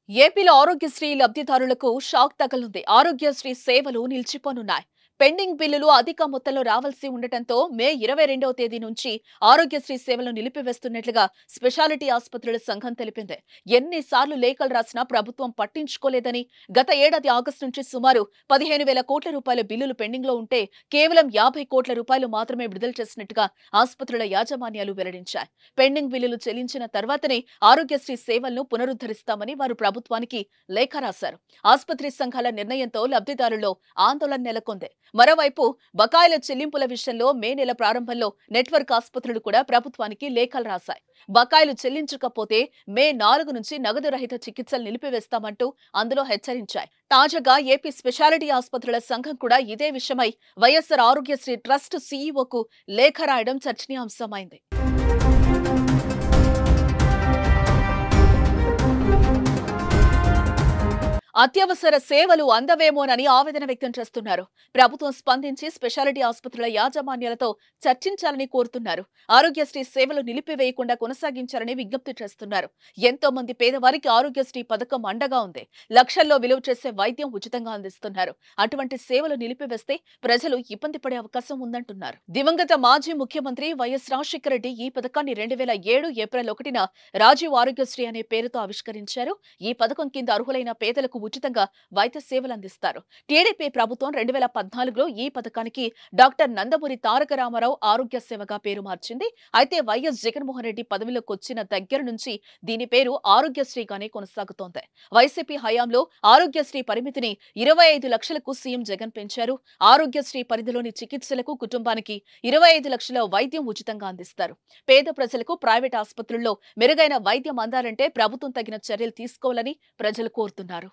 ఏపీలో ఆరోగ్యశ్రీ లబ్ధిదారులకు షాక్ తగలుంది. ఆరోగ్యశ్రీ సేవలు నిలిచిపోనున్నాయి. పెండింగ్ బిల్లులు అధిక మొత్తంలో రావాల్సి ఉండటంతో మే 22వ తేదీ నుంచి ఆరోగ్యశ్రీ సేవలు నిలిపివేస్తున్నట్లుగా స్పెషాలిటీ ఆసుపత్రుల సంఘం తెలిపింది. ఎన్నిసార్లు లేఖలు రాసినా ప్రభుత్వం పట్టించుకోలేదని, గత ఏడాది ఆగస్టు నుంచి సుమారు 15,000 కోట్ల రూపాయల బిల్లులు పెండింగ్ లో ఉంటే కేవలం 50 కోట్ల రూపాయలు మాత్రమే విడుదల చేసినట్టుగా ఆసుపత్రుల యాజమాన్యాలు వెల్లడించాయి. పెండింగ్ బిల్లులు చెల్లించిన తర్వాతనే ఆరోగ్యశ్రీ సేవలను పునరుద్ధరిస్తామని వారు ప్రభుత్వానికి లేఖ రాశారు. ఆసుపత్రి సంఘాల నిర్ణయంతో లబ్ధిదారుల్లో ఆందోళన నెలకొంది. మరోవైపు బకాయిల చెల్లింపుల విషయంలో మే నెల ప్రారంభంలో నెట్వర్క్ ఆసుపత్రులు కూడా ప్రభుత్వానికి లేఖలు రాశాయి. బకాయిలు చెల్లించకపోతే మే 4 నుంచి నగదు రహిత చికిత్సలు నిలిపివేస్తామంటూ అందులో హెచ్చరించాయి. తాజాగా ఏపీ స్పెషాలిటీ ఆసుపత్రుల సంఘం కూడా ఇదే విషయమై వైఎస్ఆర్ ఆరోగ్యశ్రీ ట్రస్ట్ సీఈఓకు లేఖ రాయడం చర్చనీయాంశమైంది. అత్యవసర సేవలు అందవేమోనని ఆవేదన వ్యక్తం చేస్తున్నారు. ప్రభుత్వం స్పందించి స్పెషాలిటీ ఆసుపత్రుల యాజమాన్యాలతో చర్చించాలని కోరుతున్నారు. ఆరోగ్యశ్రీ సేవలు నిలిపివేయకుండా కొనసాగించాలని విజ్ఞప్తి చేస్తున్నారు. ఎంతో మంది పేదవారికి ఆరోగ్యశ్రీ పథకం అండగా ఉంది. లక్షల్లో విలువ చేసే వైద్యం ఉచితంగా అందిస్తున్నారు. అటువంటి సేవలు నిలిపివేస్తే ప్రజలు ఇబ్బంది పడే అవకాశం ఉందంటున్నారు. దివంగత మాజీ ముఖ్యమంత్రి వైఎస్ రాజశేఖర రెడ్డి ఈ పథకాన్ని 2007 ఏప్రిల్ 1న రాజీవ్ ఆరోగ్యశ్రీ అనే పేరుతో ఆవిష్కరించారు. ఈ పథకం కింద అర్హులైన పేదలకు ఉచితంగా వైద్య సేవలు అందిస్తారు. టీడీపీ ప్రభుత్వం 2014లో ఈ పథకానికి డాక్టర్ నందమూరి తారక రామారావు ఆరోగ్య సేవగా పేరు మార్చింది. అయితే వైఎస్ జగన్మోహన్ రెడ్డి పదవిలోకి వచ్చిన దగ్గర నుంచి దీని పేరు ఆరోగ్యశ్రీగానే కొనసాగుతోంది. వైసీపీ హయాంలో ఆరోగ్యశ్రీ పరిమితిని 25 లక్షలకు సీఎం జగన్ పెంచారు. ఆరోగ్యశ్రీ పరిధిలోని చికిత్సలకు కుటుంబానికి 25 లక్షల వైద్యం ఉచితంగా అందిస్తారు. పేద ప్రజలకు ప్రైవేట్ ఆసుపత్రుల్లో మెరుగైన వైద్యం అందాలంటే ప్రభుత్వం తగిన చర్యలు తీసుకోవాలని ప్రజలు కోరుతున్నారు.